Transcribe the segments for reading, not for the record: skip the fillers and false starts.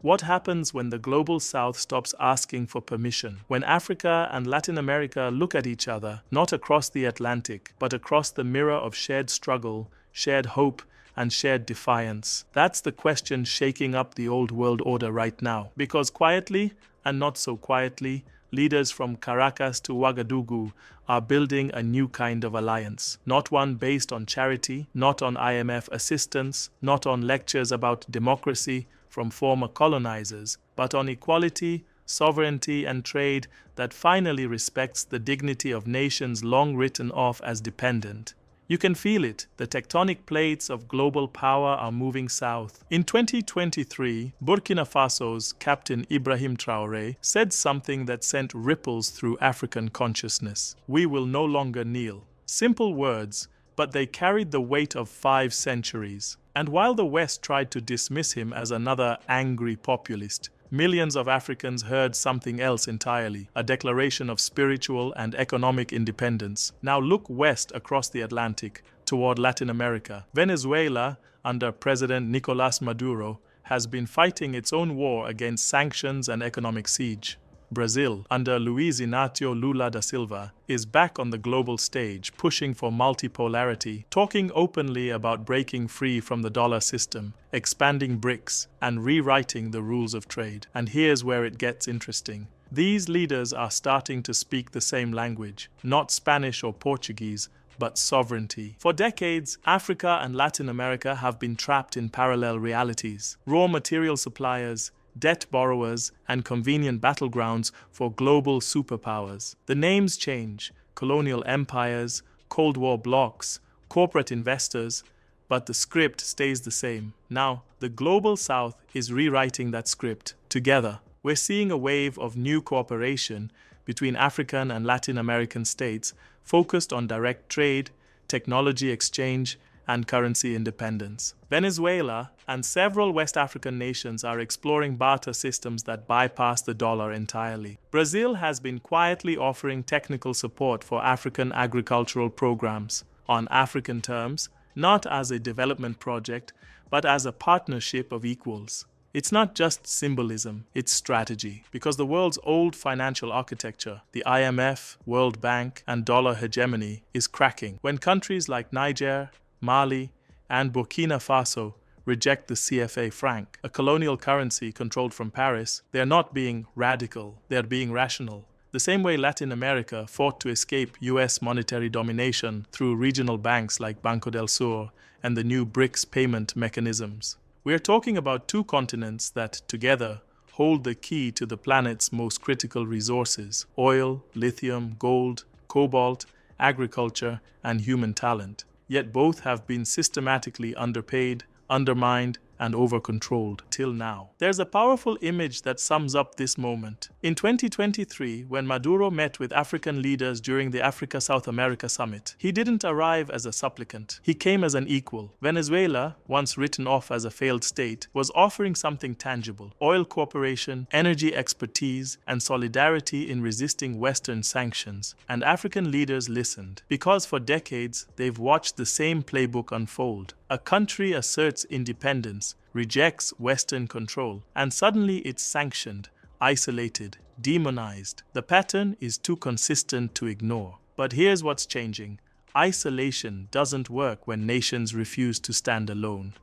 What happens when the global South stops asking for permission? When Africa and Latin America look at each other, not across the Atlantic, but across the mirror of shared struggle, shared hope, and shared defiance? That's the question shaking up the old world order right now. Because quietly, and not so quietly, leaders from Caracas to Ouagadougou are building a new kind of alliance. Not one based on charity, not on IMF assistance, not on lectures about democracy from former colonizers, but on equality, sovereignty, and trade that finally respects the dignity of nations long written off as dependent. You can feel it. The tectonic plates of global power are moving south. In 2023, Burkina Faso's Captain Ibrahim Traoré said something that sent ripples through African consciousness. We will no longer kneel. Simple words, but they carried the weight of 5 centuries. And while the West tried to dismiss him as another angry populist, millions of Africans heard something else entirely, a declaration of spiritual and economic independence. Now look west across the Atlantic, toward Latin America. Venezuela, under President Nicolás Maduro, has been fighting its own war against sanctions and economic siege. Brazil, under Luiz Inácio Lula da Silva, is back on the global stage, pushing for multipolarity, talking openly about breaking free from the dollar system, expanding BRICS, and rewriting the rules of trade. And here's where it gets interesting. These leaders are starting to speak the same language, not Spanish or Portuguese, but sovereignty. For decades, Africa and Latin America have been trapped in parallel realities. Raw material suppliers, debt borrowers, and convenient battlegrounds for global superpowers. The names change: colonial empires, Cold War blocs, corporate investors, but the script stays the same. Now, the global South is rewriting that script together. We're seeing a wave of new cooperation between African and Latin American states focused on direct trade, technology exchange, and currency independence. Venezuela and several West African nations are exploring barter systems that bypass the dollar entirely. Brazil has been quietly offering technical support for African agricultural programs on African terms, not as a development project, but as a partnership of equals. It's not just symbolism, it's strategy, because the world's old financial architecture, the IMF, World Bank, and dollar hegemony, is cracking. When countries like Niger, Mali, and Burkina Faso reject the CFA franc, a colonial currency controlled from Paris, they're not being radical, they're being rational. The same way Latin America fought to escape US monetary domination through regional banks like Banco del Sur and the new BRICS payment mechanisms. We're talking about 2 continents that, together, hold the key to the planet's most critical resources: oil, lithium, gold, cobalt, agriculture, and human talent. Yet both have been systematically underpaid, undermined, and over-controlled till now. There's a powerful image that sums up this moment. In 2023, when Maduro met with African leaders during the Africa-South America Summit, he didn't arrive as a supplicant. He came as an equal. Venezuela, once written off as a failed state, was offering something tangible: oil cooperation, energy expertise, and solidarity in resisting Western sanctions. And African leaders listened, because for decades, they've watched the same playbook unfold. A country asserts independence, rejects Western control, and suddenly it's sanctioned, isolated, demonized. The pattern is too consistent to ignore. But here's what's changing. Isolation doesn't work when nations refuse to stand alone.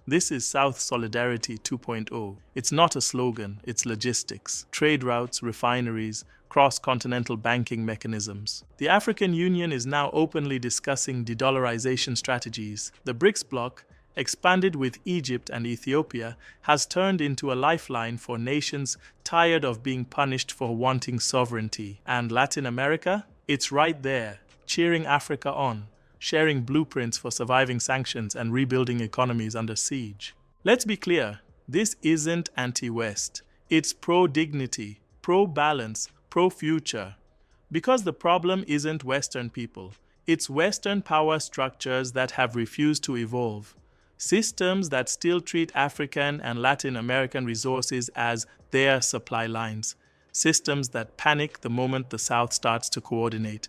This is South Solidarity 2.0. It's not a slogan, it's logistics. Trade routes, refineries, cross-continental banking mechanisms. The African Union is now openly discussing de-dollarization strategies. The BRICS bloc, expanded with Egypt and Ethiopia, has turned into a lifeline for nations tired of being punished for wanting sovereignty. And Latin America? It's right there, cheering Africa on, sharing blueprints for surviving sanctions and rebuilding economies under siege. Let's be clear, this isn't anti-West. It's pro-dignity, pro-balance, pro-future. Because the problem isn't Western people. It's Western power structures that have refused to evolve. Systems that still treat African and Latin American resources as their supply lines. Systems that panic the moment the South starts to coordinate.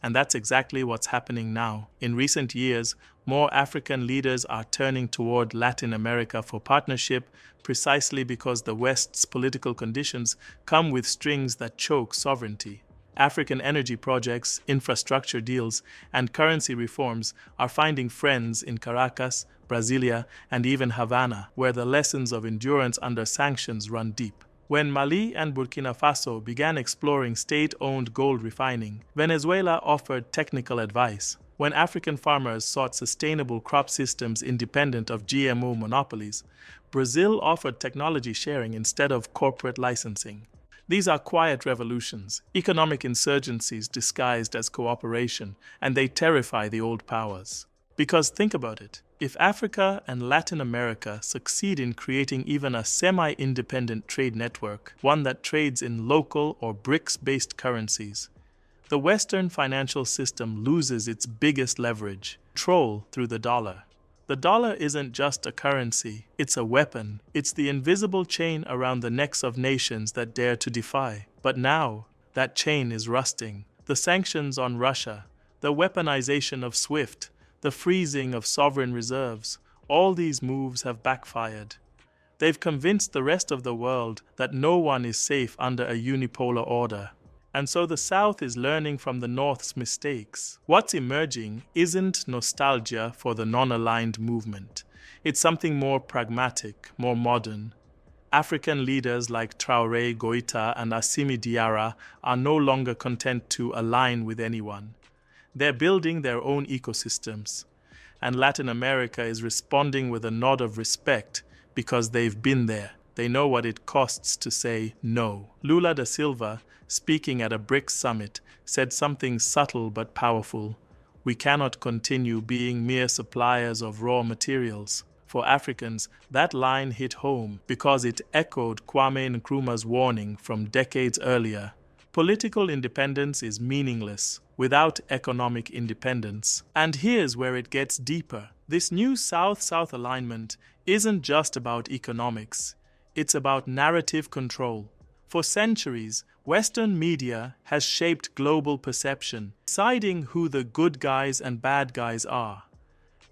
And that's exactly what's happening now. In recent years, more African leaders are turning toward Latin America for partnership precisely because the West's political conditions come with strings that choke sovereignty. African energy projects, infrastructure deals, and currency reforms are finding friends in Caracas, Brasilia, and even Havana, where the lessons of endurance under sanctions run deep. When Mali and Burkina Faso began exploring state-owned gold refining, Venezuela offered technical advice. When African farmers sought sustainable crop systems independent of GMO monopolies, Brazil offered technology sharing instead of corporate licensing. These are quiet revolutions, economic insurgencies disguised as cooperation, and they terrify the old powers. Because think about it, if Africa and Latin America succeed in creating even a semi-independent trade network, one that trades in local or BRICS-based currencies, the Western financial system loses its biggest leverage, control through the dollar. The dollar isn't just a currency, it's a weapon. It's the invisible chain around the necks of nations that dare to defy. But now, that chain is rusting. The sanctions on Russia, the weaponization of SWIFT, the freezing of sovereign reserves, all these moves have backfired. They've convinced the rest of the world that no one is safe under a unipolar order. And so the South is learning from the North's mistakes. What's emerging isn't nostalgia for the non-aligned movement. It's something more pragmatic, more modern. African leaders like Traoré, Goïta, and Assimi Diarra are no longer content to align with anyone. They're building their own ecosystems. And Latin America is responding with a nod of respect because they've been there. They know what it costs to say no. Lula da Silva, speaking at a BRICS summit, said something subtle but powerful. We cannot continue being mere suppliers of raw materials. For Africans, that line hit home because it echoed Kwame Nkrumah's warning from decades earlier. Political independence is meaningless without economic independence. And here's where it gets deeper. This new South-South alignment isn't just about economics. It's about narrative control. For centuries, Western media has shaped global perception, deciding who the good guys and bad guys are.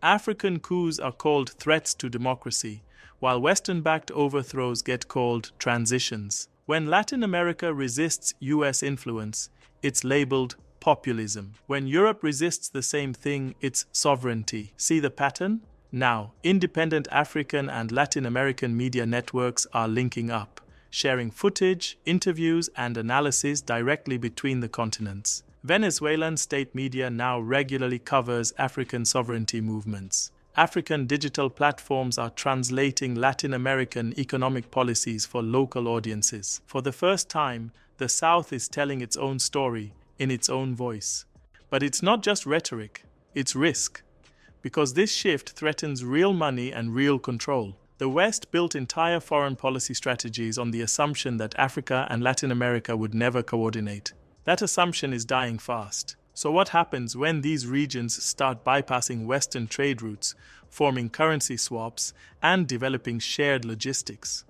African coups are called threats to democracy, while Western-backed overthrows get called transitions. When Latin America resists US influence, it's labeled populism. When Europe resists the same thing, it's sovereignty. See the pattern? Now, independent African and Latin American media networks are linking up, sharing footage, interviews, and analysis directly between the continents. Venezuelan state media now regularly covers African sovereignty movements. African digital platforms are translating Latin American economic policies for local audiences. For the first time, the South is telling its own story in its own voice. But it's not just rhetoric, it's risk. Because this shift threatens real money and real control. The West built entire foreign policy strategies on the assumption that Africa and Latin America would never coordinate. That assumption is dying fast. So what happens when these regions start bypassing Western trade routes, forming currency swaps, and developing shared logistics?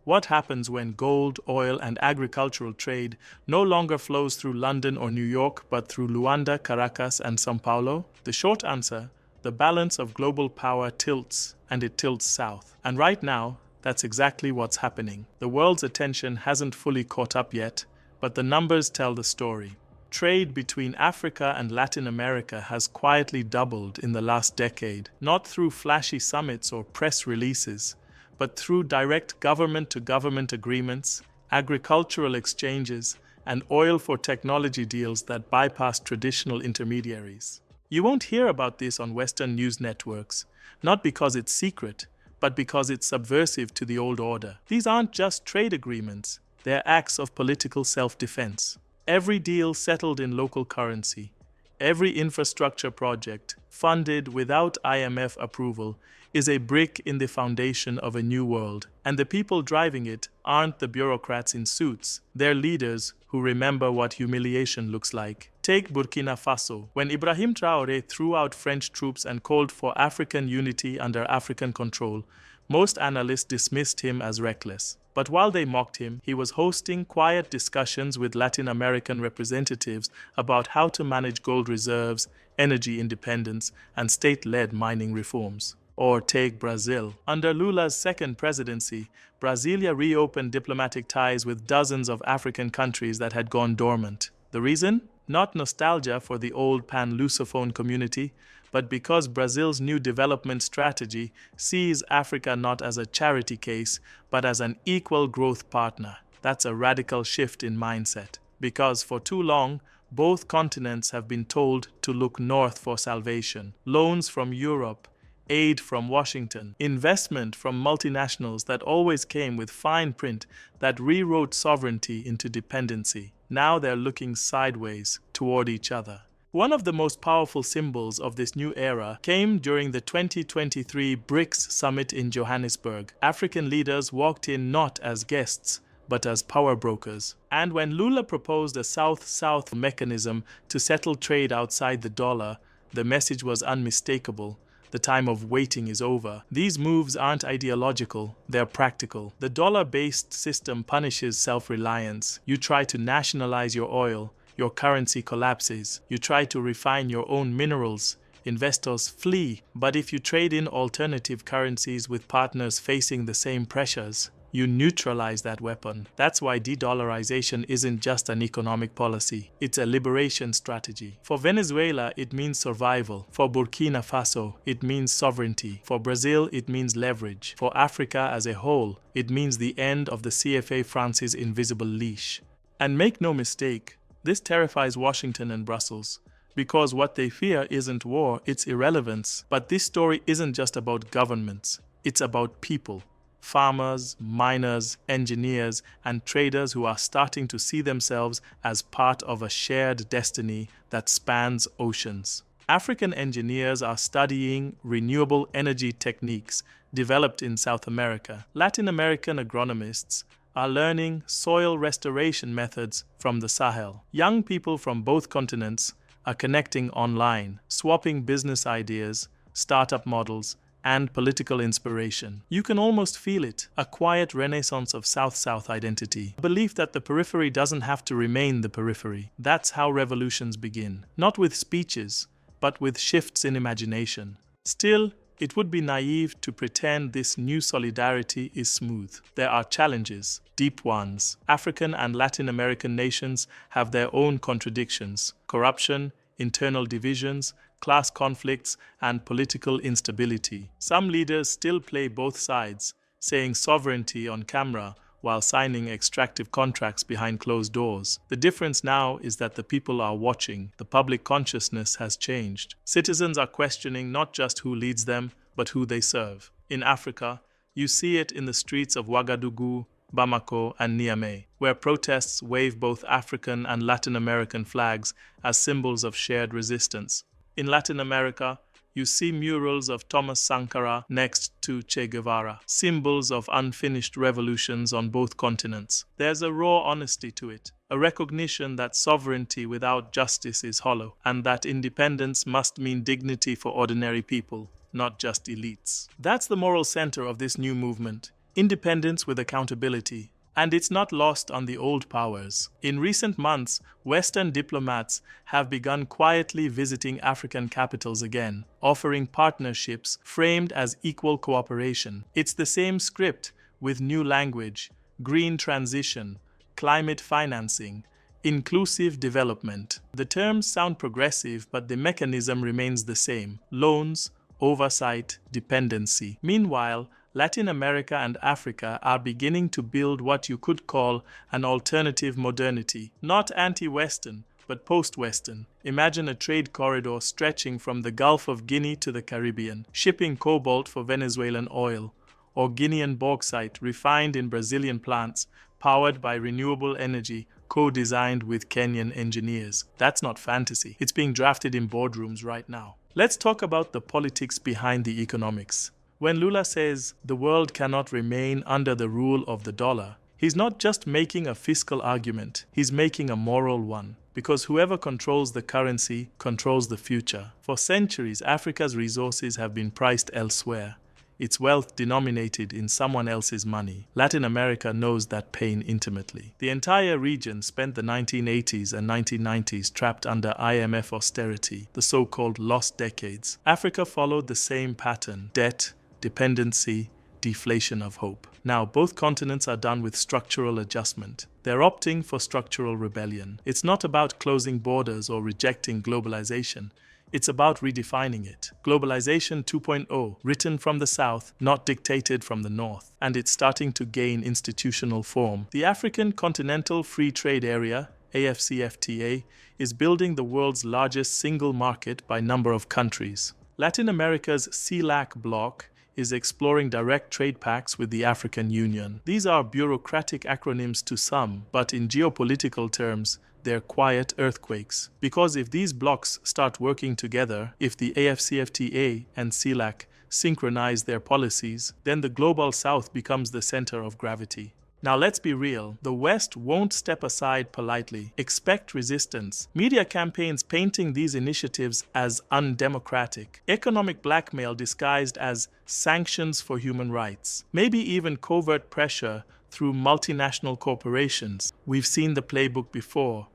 What happens when gold, oil, and agricultural trade no longer flows through London or New York, but through Luanda, Caracas, and São Paulo? The short answer: the balance of global power tilts, and it tilts south. And right now, that's exactly what's happening. The world's attention hasn't fully caught up yet, but the numbers tell the story. Trade between Africa and Latin America has quietly doubled in the last decade, not through flashy summits or press releases, but through direct government-to-government agreements, agricultural exchanges, and oil for technology deals that bypass traditional intermediaries. You won't hear about this on Western news networks, not because it's secret, but because it's subversive to the old order. These aren't just trade agreements, they're acts of political self-defense. Every deal settled in local currency, every infrastructure project funded without IMF approval is a brick in the foundation of a new world. And the people driving it aren't the bureaucrats in suits, they're leaders who remember what humiliation looks like. Take Burkina Faso. When Ibrahim Traoré threw out French troops and called for African unity under African control, Most analysts dismissed him as reckless. But while they mocked him, he was hosting quiet discussions with Latin American representatives about how to manage gold reserves, energy independence, and state-led mining reforms. Or take Brazil. Under Lula's second presidency, Brasilia reopened diplomatic ties with dozens of African countries that had gone dormant. The reason? Not nostalgia for the old pan-Lusophone community, but because Brazil's new development strategy sees Africa not as a charity case, but as an equal growth partner. That's a radical shift in mindset. Because for too long, both continents have been told to look north for salvation. Loans from Europe, aid from Washington, investment from multinationals that always came with fine print that rewrote sovereignty into dependency. Now they're looking sideways toward each other. One of the most powerful symbols of this new era came during the 2023 BRICS summit in Johannesburg. African leaders walked in not as guests, but as power brokers. And when Lula proposed a South-South mechanism to settle trade outside the dollar, the message was unmistakable. The time of waiting is over. These moves aren't ideological, they're practical. The dollar-based system punishes self-reliance. You try to nationalize your oil, your currency collapses. You try to refine your own minerals, investors flee. But if you trade in alternative currencies with partners facing the same pressures, you neutralize that weapon. That's why de-dollarization isn't just an economic policy. It's a liberation strategy. For Venezuela, it means survival. For Burkina Faso, it means sovereignty. For Brazil, it means leverage. For Africa as a whole, it means the end of the CFA France's invisible leash. And make no mistake, this terrifies Washington and Brussels, because what they fear isn't war, it's irrelevance. But this story isn't just about governments, it's about people. Farmers, miners, engineers, and traders who are starting to see themselves as part of a shared destiny that spans oceans. African engineers are studying renewable energy techniques developed in South America. Latin American agronomists are learning soil restoration methods from the Sahel. Young people from both continents are connecting online, swapping business ideas, startup models, and political inspiration. You can almost feel it, a quiet renaissance of South-South identity, a belief that the periphery doesn't have to remain the periphery. That's how revolutions begin, not with speeches, but with shifts in imagination. Still, it would be naive to pretend this new solidarity is smooth. There are challenges, deep ones. African and Latin American nations have their own contradictions: corruption, internal divisions, class conflicts, and political instability. Some leaders still play both sides, saying sovereignty on camera while signing extractive contracts behind closed doors. The difference now is that the people are watching. The public consciousness has changed. Citizens are questioning not just who leads them, but who they serve. In Africa, you see it in the streets of Ouagadougou, Bamako, and Niamey, where protests wave both African and Latin American flags as symbols of shared resistance. In Latin America, you see murals of Thomas Sankara next to Che Guevara, symbols of unfinished revolutions on both continents. There's a raw honesty to it, a recognition that sovereignty without justice is hollow, and that independence must mean dignity for ordinary people, not just elites. That's the moral center of this new movement, independence with accountability. And it's not lost on the old powers. In recent months, Western diplomats have begun quietly visiting African capitals again, offering partnerships framed as equal cooperation. It's the same script with new language: green transition, climate financing, inclusive development. The terms sound progressive, but the mechanism remains the same: loans, oversight, dependency. Meanwhile, Latin America and Africa are beginning to build what you could call an alternative modernity. Not anti-Western, but post-Western. Imagine a trade corridor stretching from the Gulf of Guinea to the Caribbean, shipping cobalt for Venezuelan oil, or Guinean bauxite refined in Brazilian plants, powered by renewable energy, co-designed with Kenyan engineers. That's not fantasy. It's being drafted in boardrooms right now. Let's talk about the politics behind the economics. When Lula says the world cannot remain under the rule of the dollar, he's not just making a fiscal argument, he's making a moral one. Because whoever controls the currency controls the future. For centuries, Africa's resources have been priced elsewhere, its wealth denominated in someone else's money. Latin America knows that pain intimately. The entire region spent the 1980s and 1990s trapped under IMF austerity, the so-called lost decades. Africa followed the same pattern: debt, dependency, deflation of hope. Now, both continents are done with structural adjustment. They're opting for structural rebellion. It's not about closing borders or rejecting globalization. It's about redefining it. Globalization 2.0, written from the south, not dictated from the north. And it's starting to gain institutional form. The African Continental Free Trade Area, AfCFTA, is building the world's largest single market by number of countries. Latin America's CELAC bloc is exploring direct trade pacts with the African Union. These are bureaucratic acronyms to some, but in geopolitical terms, they're quiet earthquakes. Because if these blocs start working together, if the AfCFTA and CELAC synchronize their policies, then the global south becomes the center of gravity. Now let's be real, the West won't step aside politely. Expect resistance. Media campaigns painting these initiatives as undemocratic. Economic blackmail disguised as sanctions for human rights. Maybe even covert pressure through multinational corporations. We've seen the playbook before,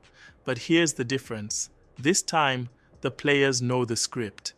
but here's the difference. This time, the players know the script.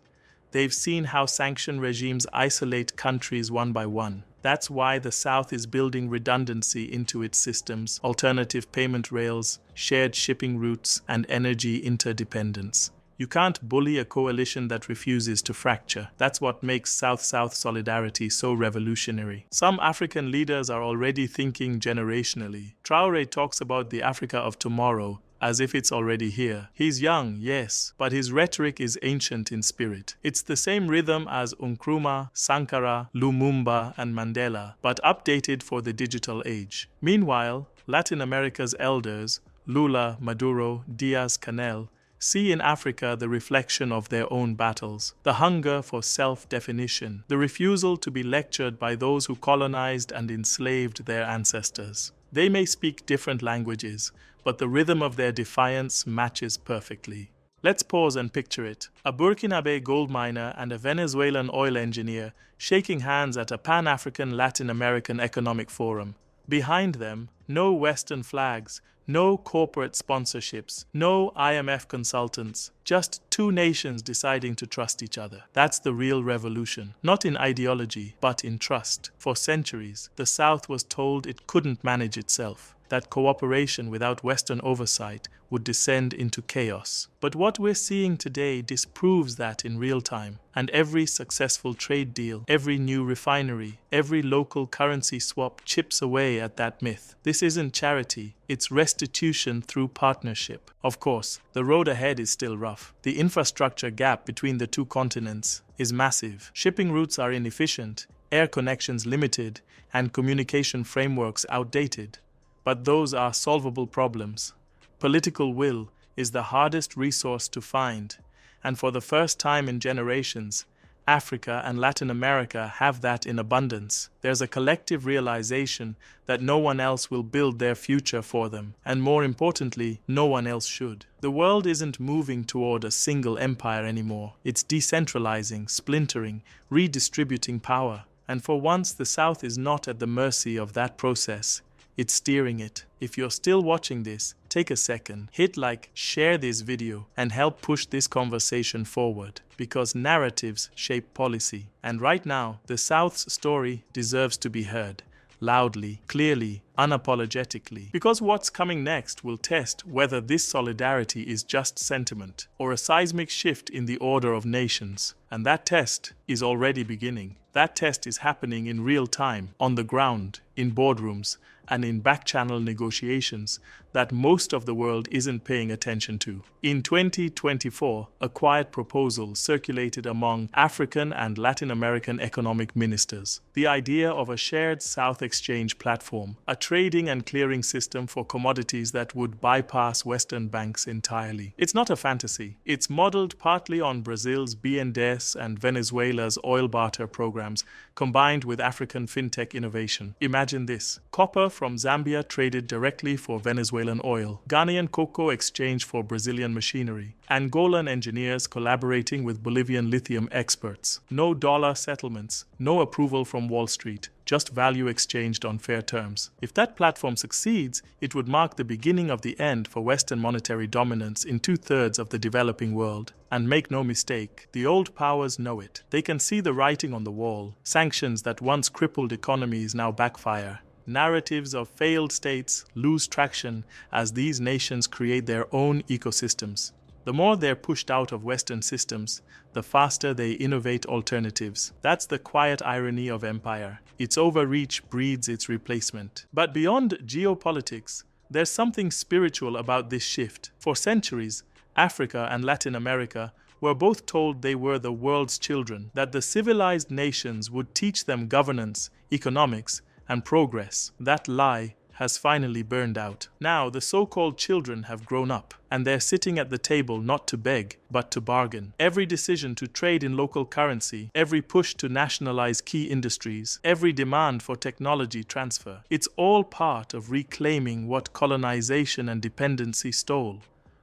They've seen how sanction regimes isolate countries one by one. That's why the South is building redundancy into its systems, alternative payment rails, shared shipping routes, and energy interdependence. You can't bully a coalition that refuses to fracture. That's what makes South-South solidarity so revolutionary. Some African leaders are already thinking generationally. Traoré talks about the Africa of tomorrow as if it's already here. He's young, yes, but his rhetoric is ancient in spirit. It's the same rhythm as Nkrumah, Sankara, Lumumba, and Mandela, but updated for the digital age. Meanwhile, Latin America's elders, Lula, Maduro, Diaz-Canel, see in Africa the reflection of their own battles, the hunger for self-definition, the refusal to be lectured by those who colonized and enslaved their ancestors. They may speak different languages, but the rhythm of their defiance matches perfectly. Let's pause and picture it. A Burkinabe gold miner and a Venezuelan oil engineer shaking hands at a Pan-African Latin American Economic Forum. Behind them, no Western flags, no corporate sponsorships, no IMF consultants, just two nations deciding to trust each other. That's the real revolution, not in ideology, but in trust. For centuries, the South was told it couldn't manage itself, that cooperation without Western oversight would descend into chaos. But what we're seeing today disproves that in real time. And every successful trade deal, every new refinery, every local currency swap chips away at that myth. This isn't charity, it's restitution through partnership. Of course, the road ahead is still rough. The infrastructure gap between the two continents is massive. Shipping routes are inefficient, air connections limited, and communication frameworks outdated. But those are solvable problems. Political will is the hardest resource to find, and for the first time in generations, Africa and Latin America have that in abundance. There's a collective realization that no one else will build their future for them, and more importantly, no one else should. The world isn't moving toward a single empire anymore. It's decentralizing, splintering, redistributing power. And for once, the South is not at the mercy of that process. It's steering it. If you're still watching this, take a second, hit like, share this video, and help push this conversation forward, because narratives shape policy. And right now, the South's story deserves to be heard, loudly, clearly, unapologetically. Because what's coming next will test whether this solidarity is just sentiment, or a seismic shift in the order of nations. And that test is already beginning. That test is happening in real time, on the ground, in boardrooms, and in back-channel negotiations that most of the world isn't paying attention to. In 2024, a quiet proposal circulated among African and Latin American economic ministers. The idea of a shared South exchange platform, a trading and clearing system for commodities that would bypass Western banks entirely. It's not a fantasy. It's modeled partly on Brazil's BNDES and Venezuela's oil barter programs, combined with African fintech innovation. Imagine this: copper from Zambia traded directly for Venezuelan oil, Ghanaian cocoa exchanged for Brazilian machinery, Angolan engineers collaborating with Bolivian lithium experts. No dollar settlements, no approval from Wall Street, just value exchanged on fair terms. If that platform succeeds, it would mark the beginning of the end for Western monetary dominance in 2/3 of the developing world. And make no mistake, the old powers know it. They can see the writing on the wall. Sanctions that once crippled economies now backfire. Narratives of failed states lose traction as these nations create their own ecosystems. The more they're pushed out of Western systems, the faster they innovate alternatives. That's the quiet irony of empire. Its overreach breeds its replacement. But beyond geopolitics, there's something spiritual about this shift. For centuries, Africa and Latin America were both told they were the world's children, that the civilized nations would teach them governance, economics, and progress. That lie has finally burned out. Now, the so-called children have grown up, and they're sitting at the table not to beg, but to bargain. Every decision to trade in local currency, every push to nationalize key industries, every demand for technology transfer, it's all part of reclaiming what colonization and dependency stole.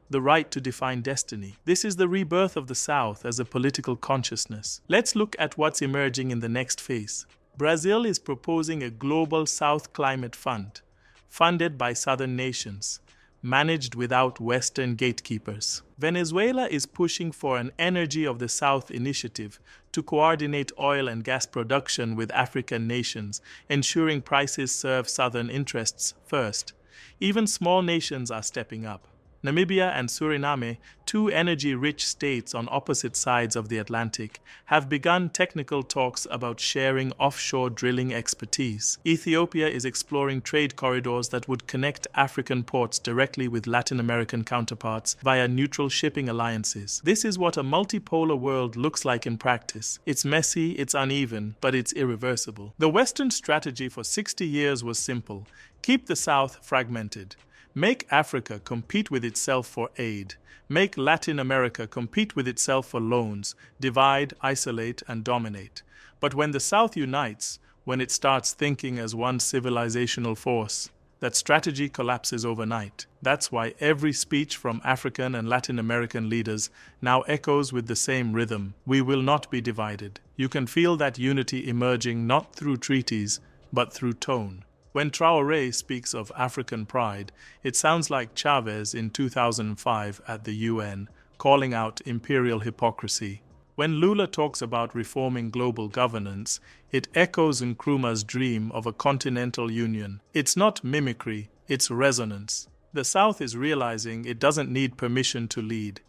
The right to define destiny. This is the rebirth of the South as a political consciousness. Let's look at what's emerging in the next phase. Brazil is proposing a global South Climate Fund, funded by Southern nations, managed without Western gatekeepers. Venezuela is pushing for an Energy of the South initiative to coordinate oil and gas production with African nations, ensuring prices serve Southern interests first. Even small nations are stepping up. Namibia and Suriname, two energy-rich states on opposite sides of the Atlantic, have begun technical talks about sharing offshore drilling expertise. Ethiopia is exploring trade corridors that would connect African ports directly with Latin American counterparts via neutral shipping alliances. This is what a multipolar world looks like in practice. It's messy, it's uneven, but it's irreversible. The Western strategy for 60 years was simple: keep the South fragmented. Make Africa compete with itself for aid. Make Latin America compete with itself for loans. Divide, isolate, and dominate. But when the South unites, when it starts thinking as one civilizational force, that strategy collapses overnight. That's why every speech from African and Latin American leaders now echoes with the same rhythm. We will not be divided. You can feel that unity emerging not through treaties, but through tone. When Traoré speaks of African pride, it sounds like Chavez in 2005 at the UN, calling out imperial hypocrisy. When Lula talks about reforming global governance, it echoes Nkrumah's dream of a continental union. It's not mimicry, it's resonance. The South is realizing it doesn't need permission to lead.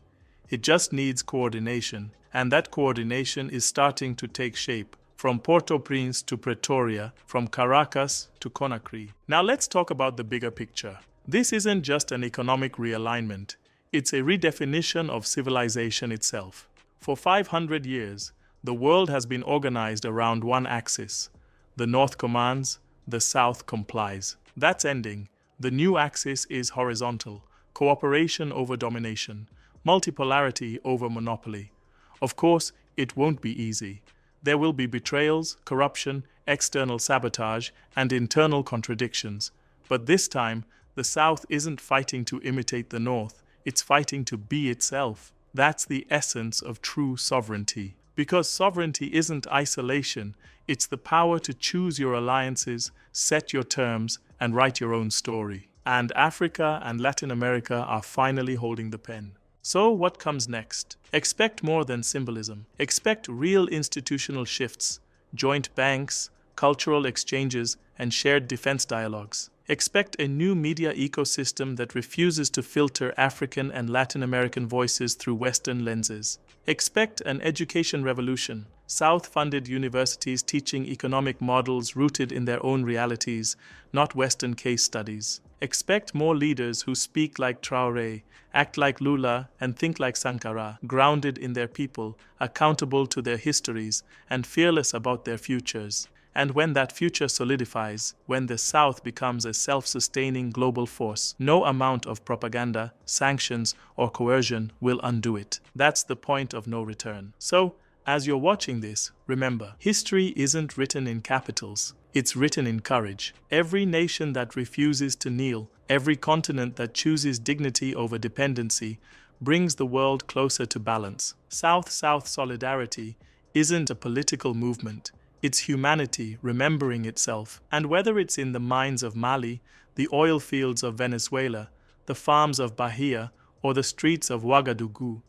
It just needs coordination, and that coordination is starting to take shape. From Port-au-Prince to Pretoria, from Caracas to Conakry. Now let's talk about the bigger picture. This isn't just an economic realignment, it's a redefinition of civilization itself. For 500 years, the world has been organized around one axis. The North commands, the South complies. That's ending. The new axis is horizontal, cooperation over domination, multipolarity over monopoly. Of course, it won't be easy. There will be betrayals, corruption, external sabotage, and internal contradictions. But this time, the South isn't fighting to imitate the North, it's fighting to be itself. That's the essence of true sovereignty. Because sovereignty isn't isolation, it's the power to choose your alliances, set your terms, and write your own story. And Africa and Latin America are finally holding the pen. So what comes next? Expect more than symbolism. Expect real institutional shifts, joint banks, cultural exchanges, and shared defense dialogues. Expect a new media ecosystem that refuses to filter African and Latin American voices through Western lenses. Expect an education revolution, South-funded universities teaching economic models rooted in their own realities, not Western case studies. Expect more leaders who speak like Traoré, act like Lula, and think like Sankara, grounded in their people, accountable to their histories, and fearless about their futures. And when that future solidifies, when the South becomes a self-sustaining global force, no amount of propaganda, sanctions, or coercion will undo it. That's the point of no return. So, As you're watching this, remember, history isn't written in capitals. It's written in courage. Every nation that refuses to kneel, every continent that chooses dignity over dependency, brings the world closer to balance. South-South solidarity isn't a political movement. It's humanity remembering itself. And whether it's in the mines of Mali, the oil fields of Venezuela, the farms of Bahia, or the streets of Ouagadougou,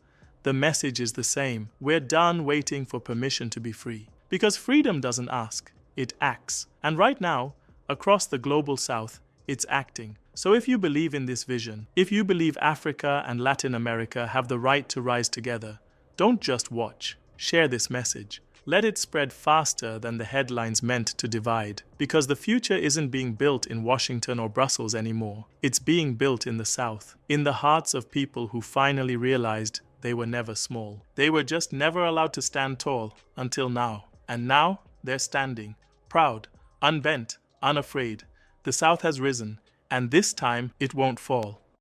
the message is the same. We're done waiting for permission to be free. Because freedom doesn't ask, it acts. And right now, across the global south, it's acting. So if you believe in this vision, if you believe Africa and Latin America have the right to rise together, don't just watch. Share this message. Let it spread faster than the headlines meant to divide. Because the future isn't being built in Washington or Brussels anymore. It's being built in the South, in the hearts of people who finally realized they were never small. They were just never allowed to stand tall until now. And now they're standing, proud, unbent, unafraid. The South has risen, and this time it won't fall.